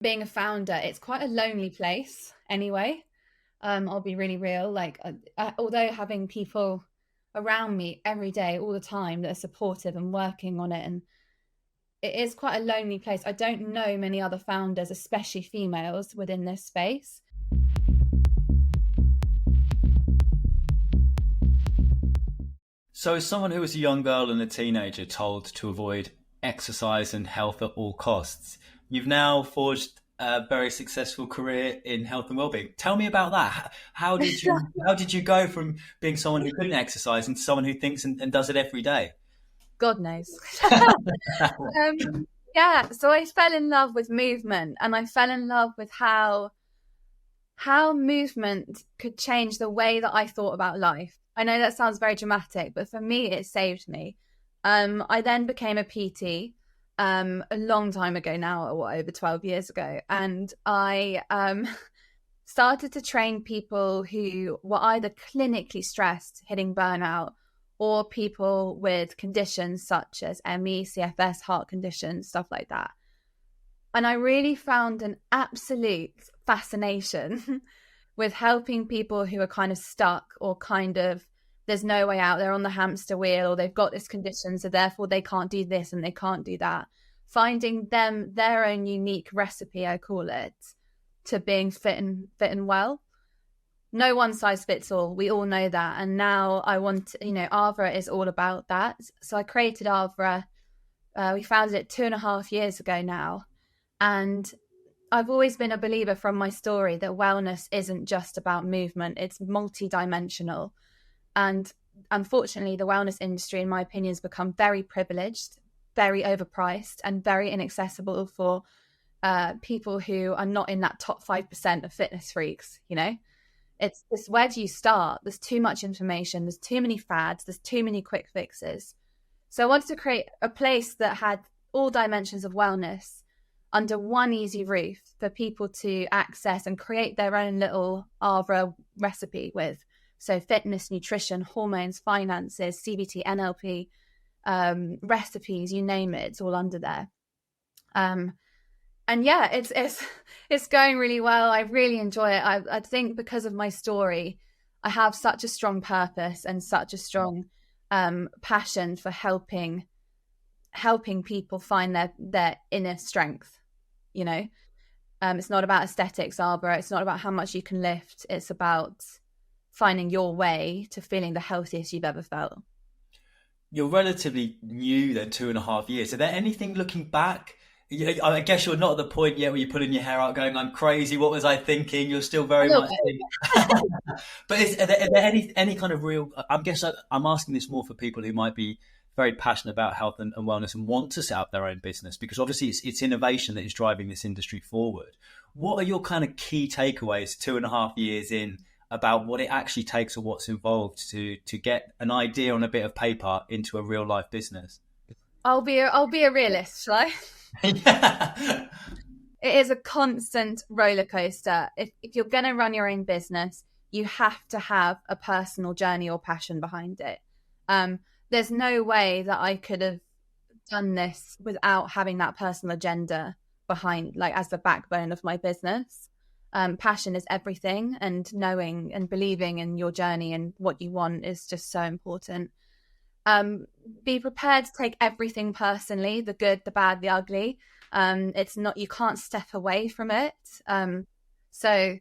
being a founder, it's quite a lonely place anyway. I'll be really real. Like, although having people around me every day, all the time, that are supportive and working on it, and it is quite a lonely place. I don't know many other founders, especially females, within this space. So, as someone who was a young girl and a teenager told to avoid exercise and health at all costs, you've now forged a very successful career in health and well-being. Tell me about that. How did you go from being someone who couldn't exercise into someone who thinks and does it every day? God knows. Yeah, so I fell in love with movement, and I fell in love with how movement could change the way that I thought about life. I know that sounds very dramatic, but for me, it saved me. I then became a PT a long time ago now, over 12 years ago. And I started to train people who were either clinically stressed, hitting burnout, or people with conditions such as ME, CFS, heart conditions, stuff like that. And I really found an absolute fascination with helping people who are kind of stuck, or kind of there's no way out, they're on the hamster wheel, or they've got this condition, so therefore they can't do this and they can't do that. Finding them their own unique recipe, I call it, to being fit and well. No one size fits all. We all know that. And now I want, ARVRA is all about that. So I created ARVRA. We founded it 2.5 years ago now. And I've always been a believer from my story that wellness isn't just about movement. It's multidimensional. And unfortunately, the wellness industry, in my opinion, has become very privileged, very overpriced, and very inaccessible for people who are not in that top 5% of fitness freaks, It's where do you start? There's too much information. There's too many fads. There's too many quick fixes. So I wanted to create a place that had all dimensions of wellness under one easy roof for people to access and create their own little ARVRA recipe with. So fitness, nutrition, hormones, finances, CBT, NLP, recipes, you name it, it's all under there. And yeah, it's going really well. I really enjoy it. I think because of my story, I have such a strong purpose and such a strong passion for helping people find their inner strength. It's not about aesthetics, ARVRA. It's not about how much you can lift. It's about finding your way to feeling the healthiest you've ever felt. You're relatively new then, 2.5 years. Are there anything looking back? I guess you're not at the point yet where you're pulling your hair out going, I'm crazy, what was I thinking? You're still very much But are there any kind of real, I'm asking this more for people who might be very passionate about health and wellness and want to set up their own business, because obviously it's innovation that is driving this industry forward. What are your kind of key takeaways 2.5 years in about what it actually takes or what's involved to get an idea on a bit of paper into a real life business? I'll be a realist, shall I? Yeah. It is a constant roller coaster. If you're going to run your own business, you have to have a personal journey or passion behind it. There's no way that I could have done this without having that personal agenda behind, like, as the backbone of my business. Passion is everything, and knowing and believing in your journey and what you want is just so important. Be prepared to take everything personally, the good, the bad, the ugly. It's not, you can't step away from it. So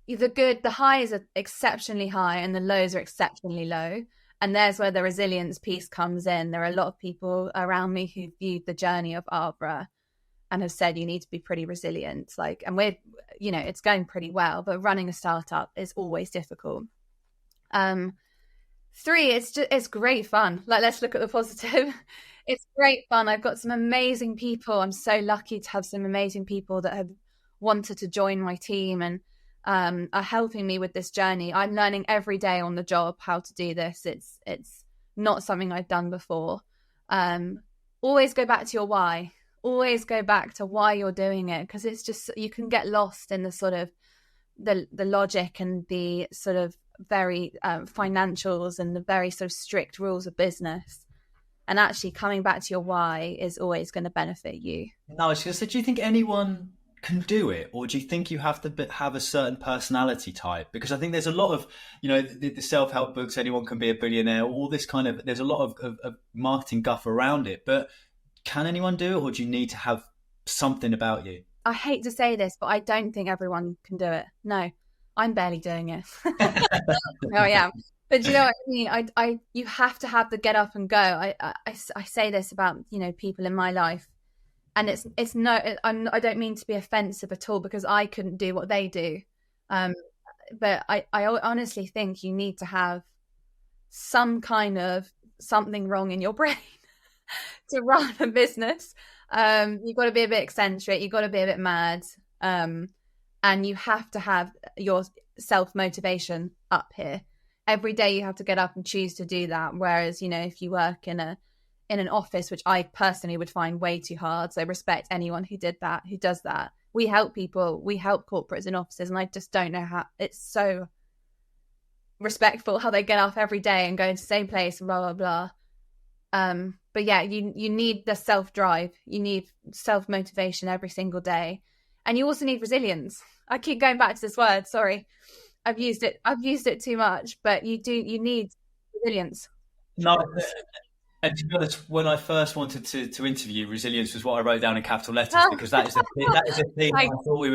the highs are exceptionally high and the lows are exceptionally low. And there's where the resilience piece comes in. There are a lot of people around me who viewed the journey of ARVRA and have said you need to be pretty resilient. And we're, it's going pretty well, but running a startup is always difficult. 3, it's great fun. Let's look at the positive. It's great fun. I've got some amazing people. I'm so lucky to have some amazing people that have wanted to join my team and are helping me with this journey. I'm learning every day on the job how to do this. It's not something I've done before. Always go back to your why. Always go back to why you're doing it, because it's just, you can get lost in the sort of the logic and the sort of very financials and the very sort of strict rules of business. And actually coming back to your why is always going to benefit you. No, I was going to say, do you think anyone can do it, or do you think you have to have a certain personality type? Because I think there's a lot of, the self-help books, anyone can be a billionaire, all this kind of, there's a lot of marketing guff around it, but can anyone do it, or do you need to have something about you? I hate to say this, but I don't think everyone can do it. No, I'm barely doing it. No, I am. But you know what I mean? You have to have the get up and go. I say this about, people in my life, and it's no, I don't mean to be offensive at all, because I couldn't do what they do. But I honestly think you need to have some kind of something wrong in your brain to run a business. You've got to be a bit eccentric. You've got to be a bit mad. And you have to have your self-motivation up here. Every day you have to get up and choose to do that. Whereas, if you work in an office, which I personally would find way too hard. So I respect anyone who does that. We help people, we help corporates in offices, and I just don't know how. It's so respectful how they get up every day and go into the same place and blah, blah, blah. But yeah, you need the self-drive. You need self-motivation every single day. And you also need resilience. I keep going back to this word, sorry. I've used it too much, but you need resilience. No, and to be honest, when I first wanted to interview, resilience was what I wrote down in capital letters, because that is a thing I thought we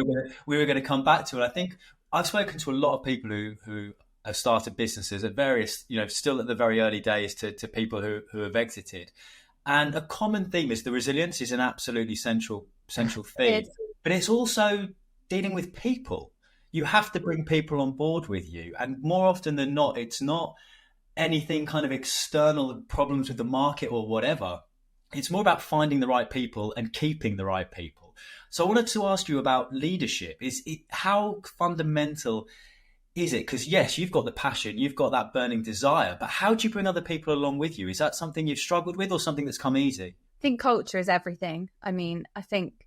were going to come back to. And I think I've spoken to a lot of people who have started businesses at various, still at the very early days, to people who have exited. And a common theme is the resilience is an absolutely central theme. But it's also dealing with people. You have to bring people on board with you. And more often than not, it's not anything kind of external problems with the market or whatever. It's more about finding the right people and keeping the right people. So I wanted to ask you about leadership. How fundamental is it? Because yes, you've got the passion, you've got that burning desire, but how do you bring other people along with you? Is that something you've struggled with, or something that's come easy? I think culture is everything. I mean, I think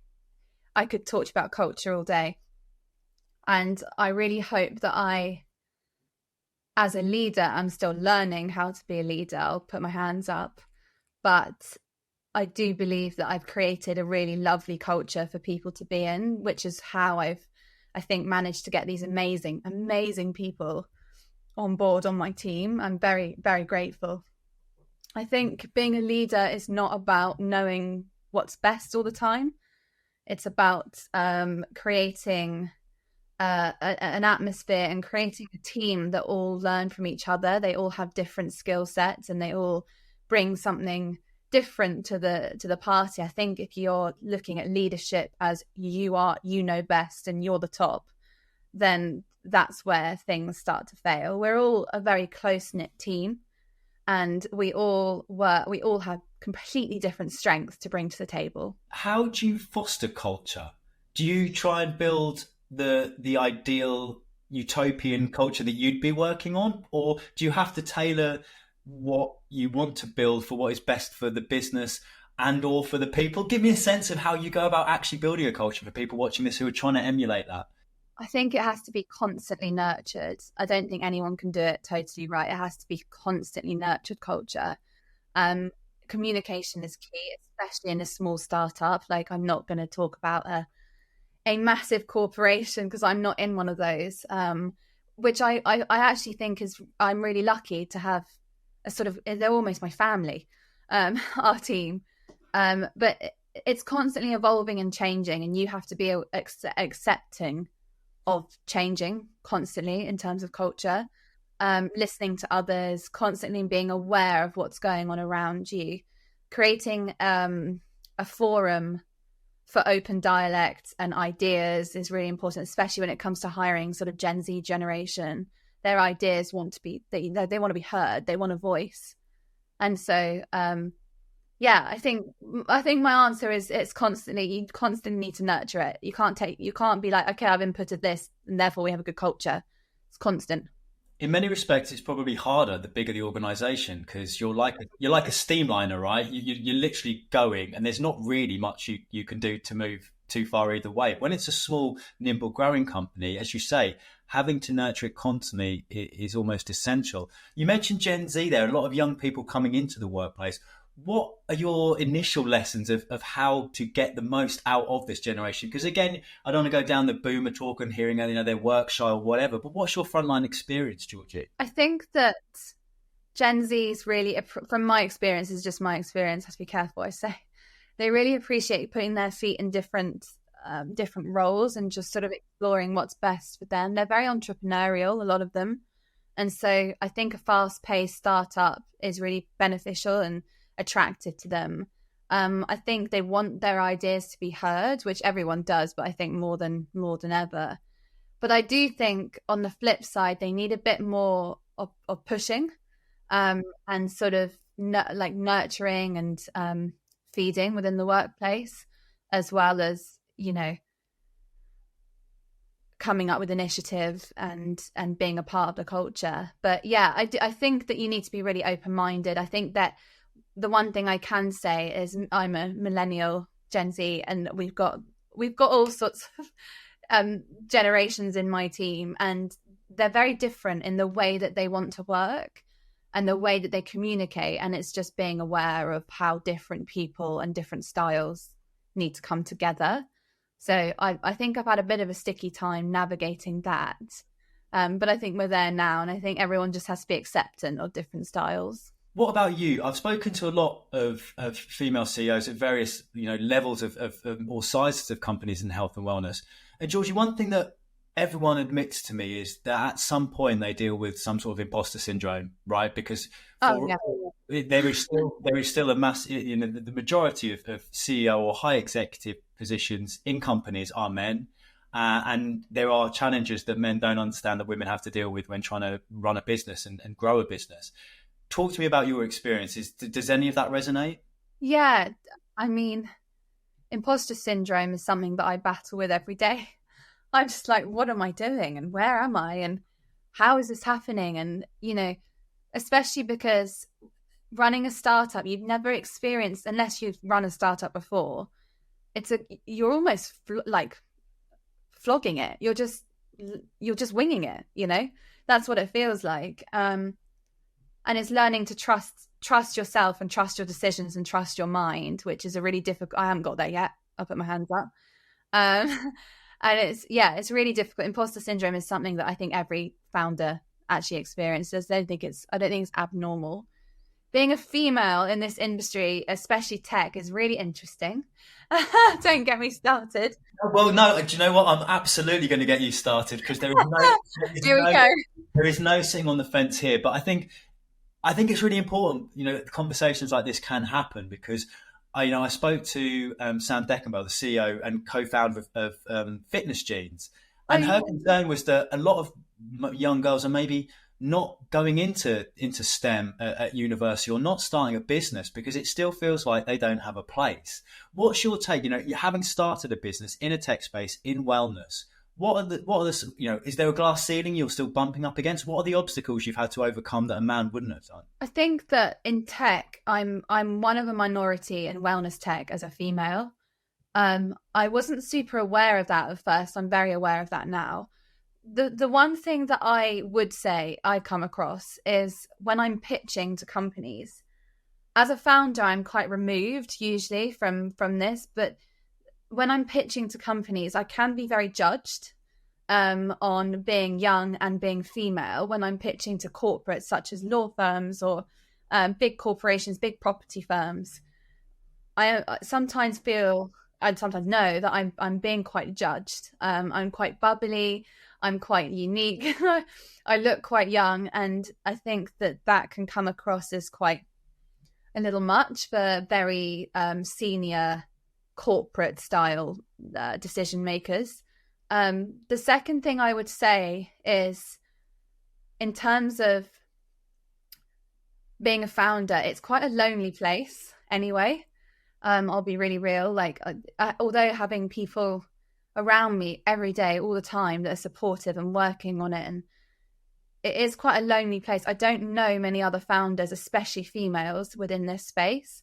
I could talk about culture all day. And I really hope that as a leader, I'm still learning how to be a leader. I'll put my hands up. But I do believe that I've created a really lovely culture for people to be in, which is how I think, managed to get these amazing, amazing people on board on my team. I'm very, very grateful. I think being a leader is not about knowing what's best all the time. It's about creating an atmosphere and creating a team that all learn from each other. They all have different skill sets and they all bring something different to the party. I think if you're looking at leadership as you know best and you're the top, then that's where things start to fail. We're all a very close-knit team, and we all have completely different strengths to bring to the table. How do you foster culture? Do you try and build the ideal utopian culture that you'd be working on, or do you have to tailor what you want to build for what is best for the business and or for the people? Give me a sense of how you go about actually building a culture for people watching this who are trying to emulate that. I think it has to be constantly nurtured. I don't think anyone can do it totally right. It has to be constantly nurtured culture. Communication is key, especially in a small startup. Like, I'm not going to talk about a massive corporation because I'm not in one of those, which I actually think I'm really lucky to have a sort of, they're almost my family, our team. But it's constantly evolving and changing, and you have to be accepting of changing constantly in terms of culture, listening to others, constantly being aware of what's going on around you, creating a forum for open dialect and ideas is really important, especially when it comes to hiring sort of Gen Z generation. Their ideas want to be, they want to be heard, they want a voice. And so, I think my answer is you constantly need to nurture it. You can't be like, okay, I've inputted this and therefore we have a good culture. It's constant. In many respects, it's probably harder the bigger the organization, because you're like a steamliner, right? You're literally going, and there's not really much you can do to move too far either way. When it's a small, nimble, growing company, as you say, having to nurture it constantly is almost essential. You mentioned Gen Z there, a lot of young people coming into the workplace. What are your initial lessons of how to get the most out of this generation? Because again, I don't want to go down the boomer talk and hearing, their work shy or whatever, but what's your frontline experience, Georgie? I think that Gen Z's really, from my experience, is just my experience, I have to be careful what I say. They really appreciate putting their feet in different roles and just sort of exploring what's best for them. They're very entrepreneurial, a lot of them. And so I think a fast-paced startup is really beneficial and attractive to them. I think they want their ideas to be heard, which everyone does, but I think more than ever. But I do think on the flip side, they need a bit more of pushing, and sort of nurturing and feeding within the workplace, as well as, coming up with initiative and being a part of the culture. But yeah, I think that you need to be really open-minded. I think that the one thing I can say is I'm a millennial, Gen Z, and we've got all sorts of generations in my team, and they're very different in the way that they want to work and the way that they communicate. And it's just being aware of how different people and different styles need to come together. So I think I've had a bit of a sticky time navigating that. But I think we're there now, and I think everyone just has to be acceptant of different styles. What about you? I've spoken to a lot of female CEOs at various levels of or sizes of companies in health and wellness. And Georgie, one thing that everyone admits to me is that at some point they deal with some sort of imposter syndrome, right? Because there is still a mass, the majority of CEO or high executive positions in companies are men. And there are challenges that men don't understand that women have to deal with when trying to run a business and grow a business. Talk to me about your experiences. Does any of that resonate? Yeah, I mean, imposter syndrome is something that I battle with every day. I'm just like, what am I doing? And where am I? And how is this happening? And, especially because running a startup, you've never experienced, unless you've run a startup before, you're almost flogging it. You're just winging it, That's what it feels like. And it's learning to trust yourself and trust your decisions and trust your mind, which is a really difficult. I haven't got there yet. I'll put my hands up. And it's really difficult. Imposter syndrome is something that I think every founder actually experiences. I don't think it's abnormal. Being a female in this industry, especially tech, is really interesting. Don't get me started. Well, no, do you know what? I'm absolutely going to get you started, because there is no sitting on the fence here. But I think it's really important, conversations like this can happen, because I spoke to Sam Deckenbell, the CEO and co-founder of Fitness Genes, and her concern was that a lot of young girls are maybe not going into STEM at university, or not starting a business, because it still feels like they don't have a place. What's your take? You having started a business in a tech space in wellness, what are the is there a glass ceiling you're still bumping up against? What are the obstacles you've had to overcome that a man wouldn't have done? I think that in tech, I'm one of a minority in wellness tech as a female. I wasn't super aware of that at first. I'm very aware of that now. The one thing that I would say I come across is when I'm pitching to companies. As a founder, I'm quite removed usually from this, but when I'm pitching to companies, I can be very judged on being young and being female when I'm pitching to corporates such as law firms or big corporations, big property firms. I sometimes feel, I sometimes know that I'm being quite judged. I'm quite bubbly. I'm quite unique. I look quite young, and I think that can come across as quite a little much for very senior corporate style decision makers. The second thing I would say is, in terms of being a founder, it's quite a lonely place anyway. I'll be really real. Although having people around me every day, all the time, that are supportive and working on it, and it is quite a lonely place. I don't know many other founders, especially females, within this space.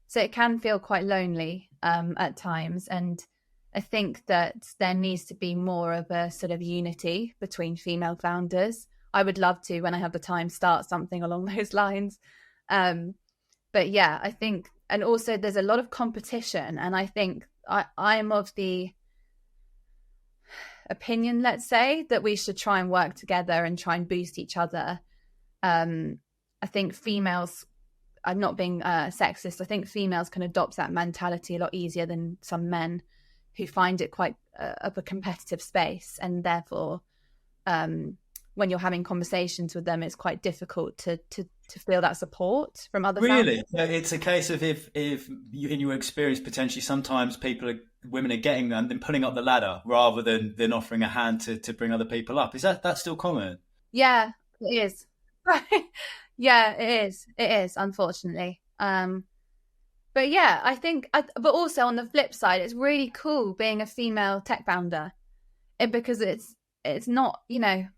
So it can feel quite lonely at times. And I think that there needs to be more of a sort of unity between female founders. I would love to, when I have the time, start something along those lines. But But yeah, I think, and also there's a lot of competition, and I think I'm of the opinion, let's say, that we should try and work together and try and boost each other. I think females, I'm not being sexist, I think females can adopt that mentality a lot easier than some men who find it quite of a competitive space, and therefore when you're having conversations with them, it's quite difficult to feel that support from other Really? families. So it's a case of if you, in your experience, potentially sometimes women are getting them, then pulling up the ladder rather than offering a hand to bring other people up. Is that still common? Yeah, it is. Yeah, it is, unfortunately. But yeah, I think, but also on the flip side, it's really cool being a female tech founder, because it's not,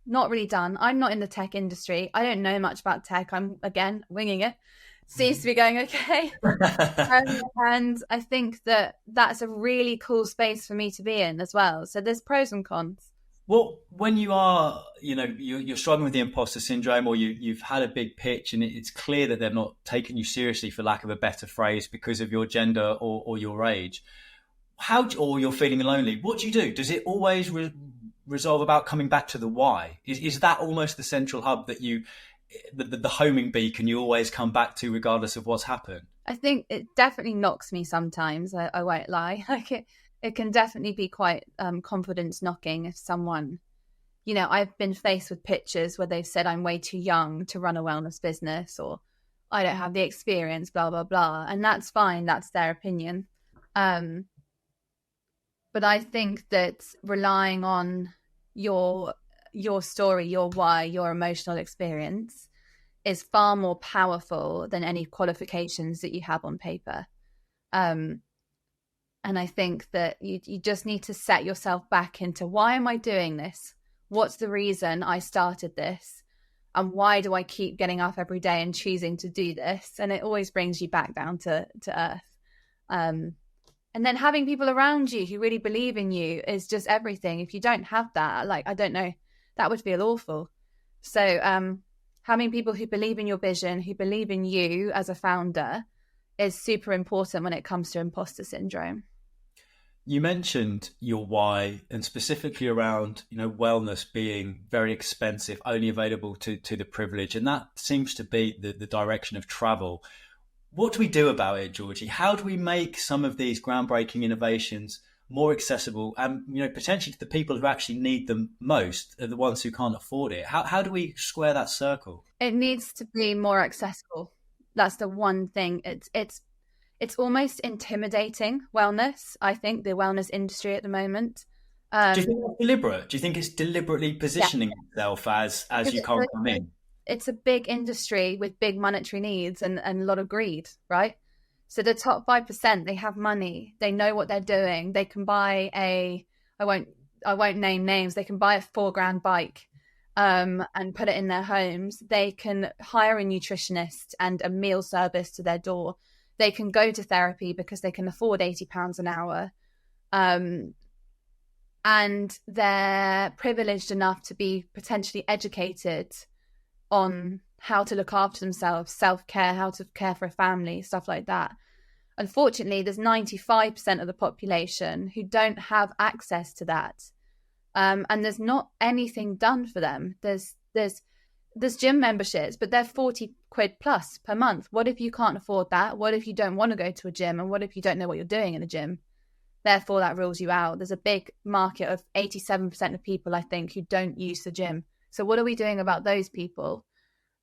not really done. I'm not in the tech industry. I don't know much about tech. I'm, again, winging it. Seems to be going okay. And I think that's a really cool space for me to be in as well. So there's pros and cons. Well, when you are, you're struggling with the imposter syndrome, or you've had a big pitch and it's clear that they're not taking you seriously, for lack of a better phrase, because of your gender or your age, or you're feeling lonely, what do you do? Does it always resolve about coming back to the why? Is that almost the central hub that the homing beacon you always come back to regardless of what's happened? I think it definitely knocks me sometimes. I won't lie. Like it can definitely be quite confidence knocking if someone, I've been faced with pitches where they've said I'm way too young to run a wellness business, or I don't have the experience, blah, blah, blah. And that's fine. That's their opinion. But I think that relying on your story, your why, your emotional experience is far more powerful than any qualifications that you have on paper. And I think that you just need to set yourself back into, why am I doing this? What's the reason I started this? And why do I keep getting up every day and choosing to do this? And it always brings you back down to earth. And then having people around you who really believe in you is just everything. If you don't have that, I don't know, that would feel awful. So having people who believe in your vision, who believe in you as a founder, is super important when it comes to imposter syndrome. You mentioned your why, and specifically around, wellness being very expensive, only available to the privileged, and that seems to be the direction of travel. What do we do about it, Georgie? How do we make some of these groundbreaking innovations more accessible, and potentially to the people who actually need them most, are the ones who can't afford it? How do we square that circle? It needs to be more accessible. That's the one thing. It's almost intimidating, wellness, I think, the wellness industry at the moment. Do you think that's deliberate? Do you think it's deliberately positioning itself as you can't come in? It's a big industry with big monetary needs and a lot of greed, right? So the top 5%, they have money, they know what they're doing. They can buy I won't name names, they can buy a $4,000 bike and put it in their homes. They can hire a nutritionist and a meal service to their door. They can go to therapy because they can afford £80 an hour. And they're privileged enough to be potentially educated on how to look after themselves, self-care, how to care for a family, stuff like that. Unfortunately, there's 95% of the population who don't have access to that. And there's not anything done for them. There's gym memberships, but they're 40 quid plus per month. What if you can't afford that? What if you don't want to go to a gym? And what if you don't know what you're doing in a gym? Therefore, that rules you out. There's a big market of 87% of people, I think, who don't use the gym. So what are we doing about those people?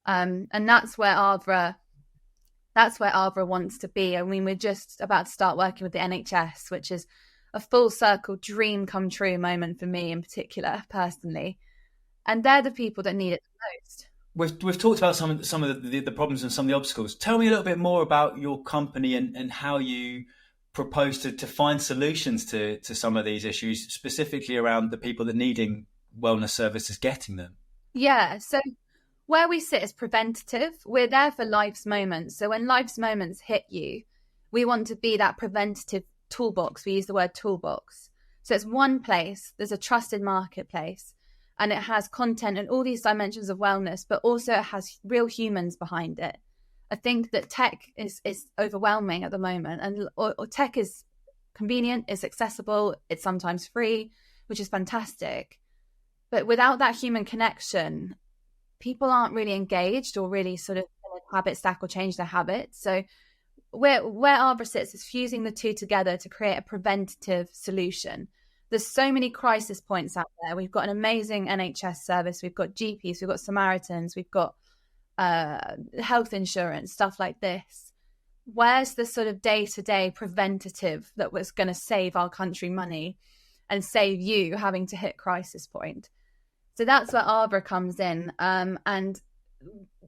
And that's where ARVRA wants to be. I mean, we're just about to start working with the NHS, which is a full circle dream come true moment for me in particular, personally. And they're the people that need it the most. We've talked about some of the problems and some of the obstacles. Tell me a little bit more about your company and how you propose to find solutions to some of these issues, specifically around the people that needing wellness services getting them. Yeah, so where we sit is preventative. We're there for life's moments. So when life's moments hit you, we want to be that preventative toolbox. We use the word toolbox. So it's one place, there's a trusted marketplace, and it has content and all these dimensions of wellness, but also it has real humans behind it. I think that tech is overwhelming at the moment, and or tech is convenient, it's accessible, it's sometimes free, which is fantastic. But without that human connection, people aren't really engaged or really sort of habit stack or change their habits. So where ARVRA sits is fusing the two together to create a preventative solution. There's so many crisis points out there. We've got an amazing NHS service. We've got GPs. We've got Samaritans. We've got health insurance, stuff like this. Where's the sort of day-to-day preventative that was going to save our country money and save you having to hit crisis point? So that's where ARVRA comes in. And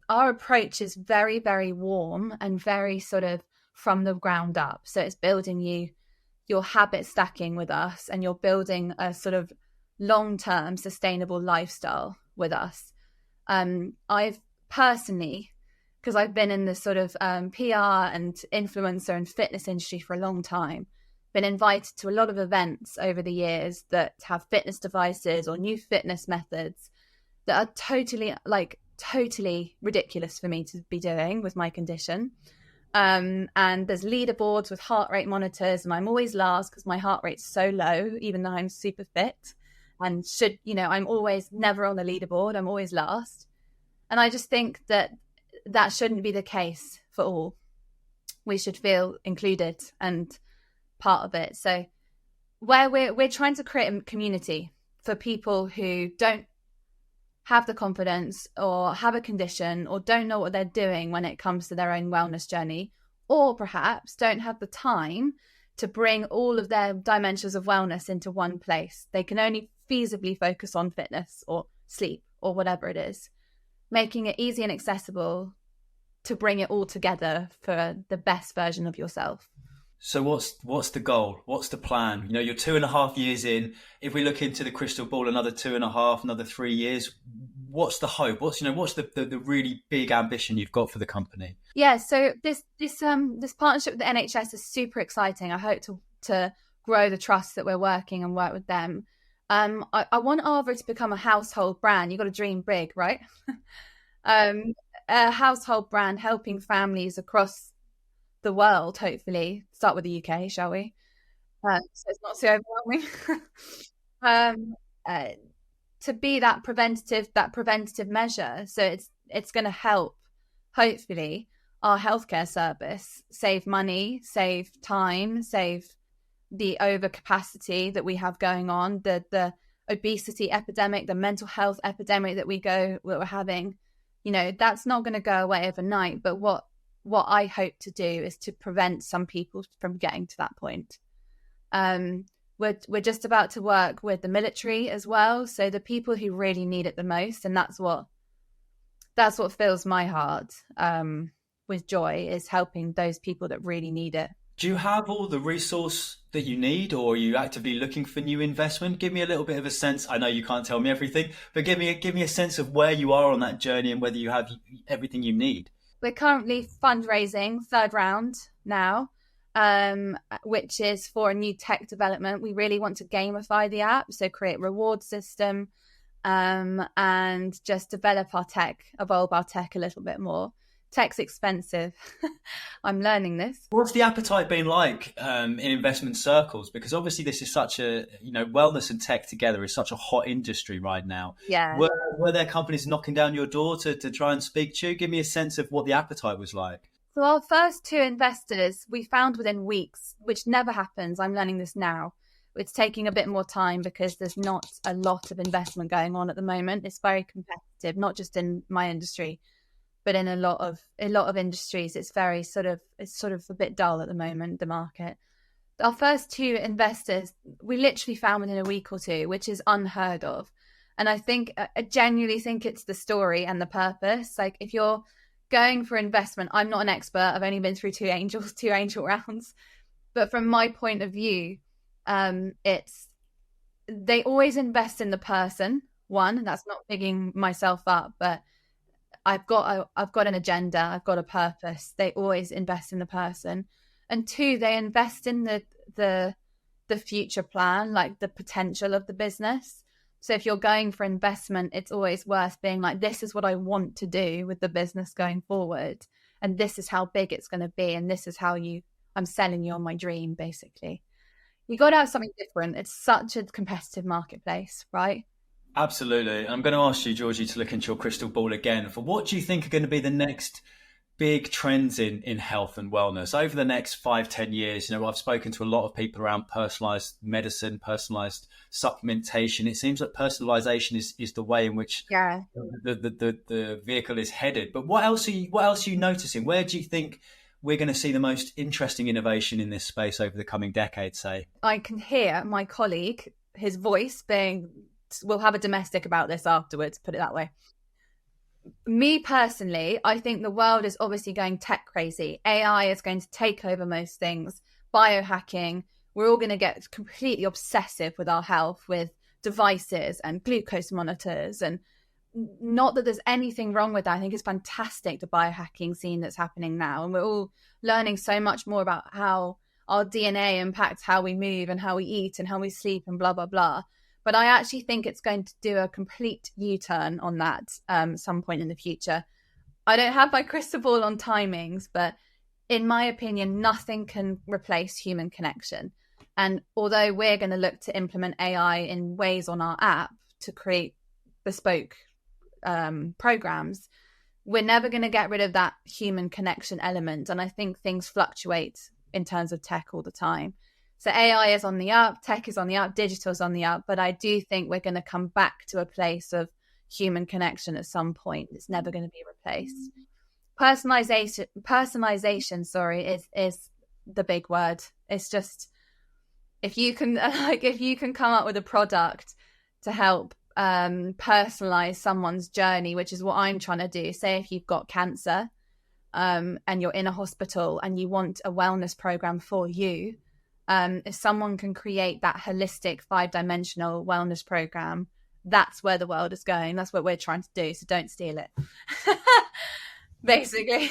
our approach is very, very warm and very sort of from the ground up. So it's building your habit stacking with us, and you're building a sort of long-term sustainable lifestyle with us. I've personally, because I've been in the sort of PR and influencer and fitness industry for a long time, been invited to a lot of events over the years that have fitness devices or new fitness methods that are totally ridiculous for me to be doing with my condition. And there's leaderboards with heart rate monitors, and I'm always last because my heart rate's so low, even though I'm super fit and I'm always never on the leaderboard. I'm always last. And I just think that shouldn't be the case for all. We should feel included and part of it. So where we're trying to create a community for people who don't have the confidence or have a condition or don't know what they're doing when it comes to their own wellness journey, or perhaps don't have the time to bring all of their dimensions of wellness into one place. They can only feasibly focus on fitness or sleep or whatever it is, making it easy and accessible to bring it all together for the best version of yourself. So what's the goal? What's the plan? You're 2.5 years in. If we look into the crystal ball, another 2.5, another 3 years, what's the hope? What's the really big ambition you've got for the company? Yeah, so this partnership with the NHS is super exciting. I hope to grow the trust that we're working and work with them. I want ARVRA to become a household brand. You've got to dream big, right? A household brand helping families across the world, hopefully. Start with the UK, shall we? So it's not so overwhelming. To be that preventative measure. So it's going to help, hopefully, our healthcare service save money, save time, save the overcapacity that we have going on, the obesity epidemic, the mental health epidemic that we're having. That's not going to go away overnight. But what I hope to do is to prevent some people from getting to that point. We're just about to work with the military as well. So the people who really need it the most, and that's what fills my heart with joy, is helping those people that really need it. Do you have all the resource that you need, or are you actively looking for new investment? Give me a little bit of a sense. I know you can't tell me everything, but give me a sense of where you are on that journey and whether you have everything you need. We're currently fundraising, third round now, which is for a new tech development. We really want to gamify the app, so create a reward system, and just develop our tech, evolve our tech a little bit more. Tech's expensive. I'm learning this. What's the appetite been like in investment circles? Because obviously this is such a, wellness and tech together is such a hot industry right now. Yeah. Were there companies knocking down your door to try and speak to you? Give me a sense of what the appetite was like. So our first two investors we found within weeks, which never happens. I'm learning this now. It's taking a bit more time because there's not a lot of investment going on at the moment. It's very competitive, not just in my industry, but in a lot of industries. It's very sort of a bit dull at the moment, the market. Our first two investors we literally found within a week or two, which is unheard of. And I genuinely think it's the story and the purpose. Like, if you're going for investment, I'm not an expert. I've only been through two angel rounds. But from my point of view, they always invest in the person. One, that's not bigging myself up, but I've got an agenda. I've got a purpose. They always invest in the person. And two, they invest in the future plan, like the potential of the business. So if you're going for investment, it's always worth being like, this is what I want to do with the business going forward. and this is how big it's going to be, and this is how I'm selling you on my dream, basically. You got to have something different. It's such a competitive marketplace, right? Absolutely. I'm going to ask you, Georgie, to look into your crystal ball again for what do you think are going to be the next big trends in health and wellness over the next 5-10 years. I've spoken to a lot of people around personalized medicine, personalized supplementation. It seems that personalization is the way in which the vehicle is headed. But what else are you noticing? Where do you think we're going to see the most interesting innovation in this space over the coming decades, say? I can hear my colleague, his voice being, we'll have a domestic about this afterwards, put it that way. Me personally, I think the world is obviously going tech crazy. AI is going to take over most things. Biohacking, we're all going to get completely obsessive with our health, with devices and glucose monitors. And not that there's anything wrong with that. I think it's fantastic, the biohacking scene that's happening now. And we're all learning so much more about how our DNA impacts how we move and how we eat and how we sleep and blah, blah, blah. But I actually think it's going to do a complete U-turn on that some point in the future. I don't have my crystal ball on timings, but in my opinion, nothing can replace human connection. And although we're going to look to implement AI in ways on our app to create bespoke programs, we're never going to get rid of that human connection element. And I think things fluctuate in terms of tech all the time. So AI is on the up, tech is on the up, digital is on the up, but I do think we're going to come back to a place of human connection at some point. It's never going to be replaced. Personalization, is the big word. It's just, if you can come up with a product to help personalize someone's journey, which is what I'm trying to do. Say if you've got cancer and you're in a hospital and you want a wellness program for you, if someone can create that holistic 5-dimensional wellness program, that's where the world is going. That's what we're trying to do. So don't steal it. Basically.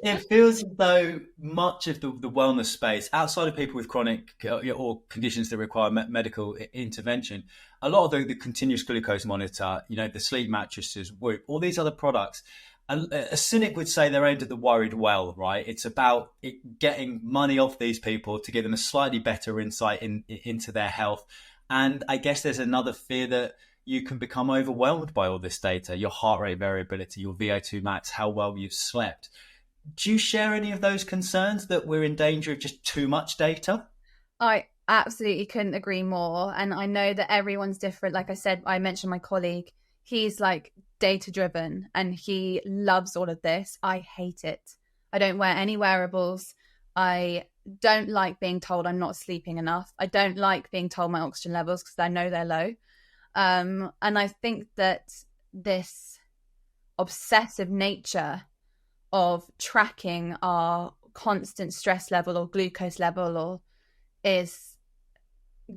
It feels as though much of the wellness space, outside of people with chronic or conditions that require medical intervention, a lot of the continuous glucose monitor, the sleep mattresses, Whoop, all these other products, a cynic would say they're aimed at the worried well, right? It's about getting money off these people to give them a slightly better insight into their health. And I guess there's another fear that you can become overwhelmed by all this data, your heart rate variability, your VO2 max, how well you've slept. Do you share any of those concerns that we're in danger of just too much data? I absolutely couldn't agree more. And I know that everyone's different. Like I said, I mentioned my colleague, he's like data driven and he loves all of this. I hate it. I don't wear any wearables. I don't like being told I'm not sleeping enough. I don't like being told my oxygen levels because I know they're low. And I think that this obsessive nature of tracking our constant stress level or glucose level is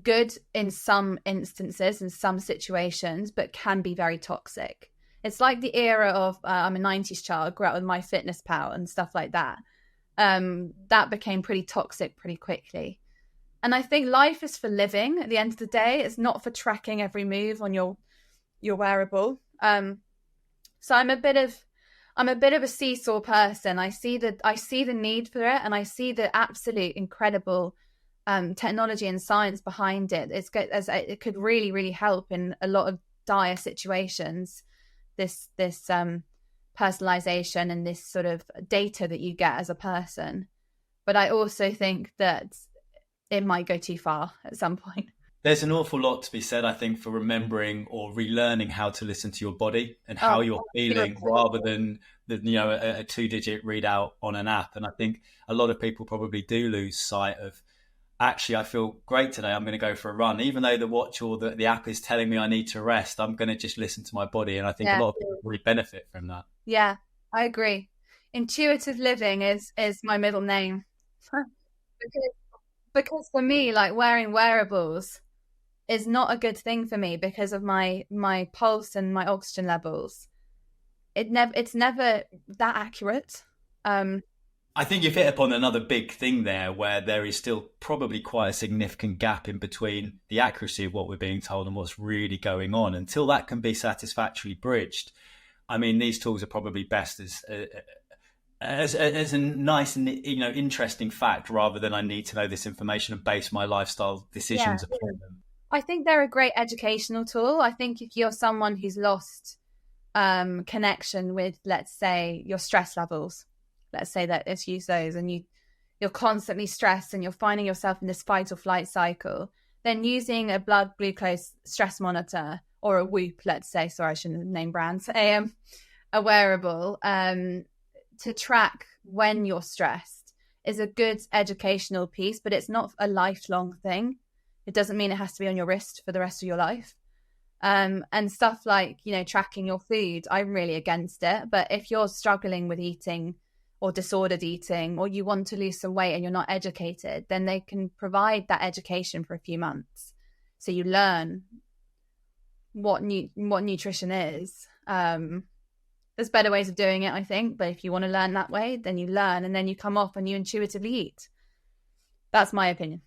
good in some instances, in some situations, but can be very toxic. It's like the era of, I'm a 90s child, grew up with MyFitnessPal and stuff like that. That became pretty toxic pretty quickly. And I think life is for living at the end of the day. It's not for tracking every move on your wearable. So I'm a bit of a seesaw person. I see the need for it, and I see the absolute incredible technology and science behind it. It could really, really help in a lot of dire situations. This personalization and this sort of data that you get as a person. But I also think that it might go too far at some point. There's an awful lot to be said, I think, for remembering or relearning how to listen to your body and how you're feeling rather than a 2-digit readout on an app. And I think a lot of people probably do lose sight of, actually, I feel great today, I'm going to go for a run. Even though the watch or the app is telling me I need to rest, I'm going to just listen to my body. And I think a lot of people really benefit from that. Yeah, I agree. Intuitive living is my middle name. Because for me, like, wearing wearables is not a good thing for me because of my pulse and my oxygen levels. It's never that accurate. I think you've hit upon another big thing there, where there is still probably quite a significant gap in between the accuracy of what we're being told and what's really going on. Until that can be satisfactorily bridged, I mean, these tools are probably best as a nice and interesting fact, rather than I need to know this information and base my lifestyle Yeah. decisions upon them. I think they're a great educational tool. I think if you're someone who's lost connection with, let's say, your stress levels, let's say that let's use those, and you're constantly stressed and you're finding yourself in this fight or flight cycle, then using a blood glucose stress monitor or a Whoop, let's say, sorry, I shouldn't name brands, a wearable to track when you're stressed is a good educational piece, but it's not a lifelong thing. It doesn't mean it has to be on your wrist for the rest of your life. And stuff like, tracking your food, I'm really against it. But if you're struggling with eating or disordered eating, or you want to lose some weight and you're not educated, then they can provide that education for a few months. So you learn what nutrition is. There's better ways of doing it, I think. But if you want to learn that way, then you learn, and then you come off and you intuitively eat. That's my opinion.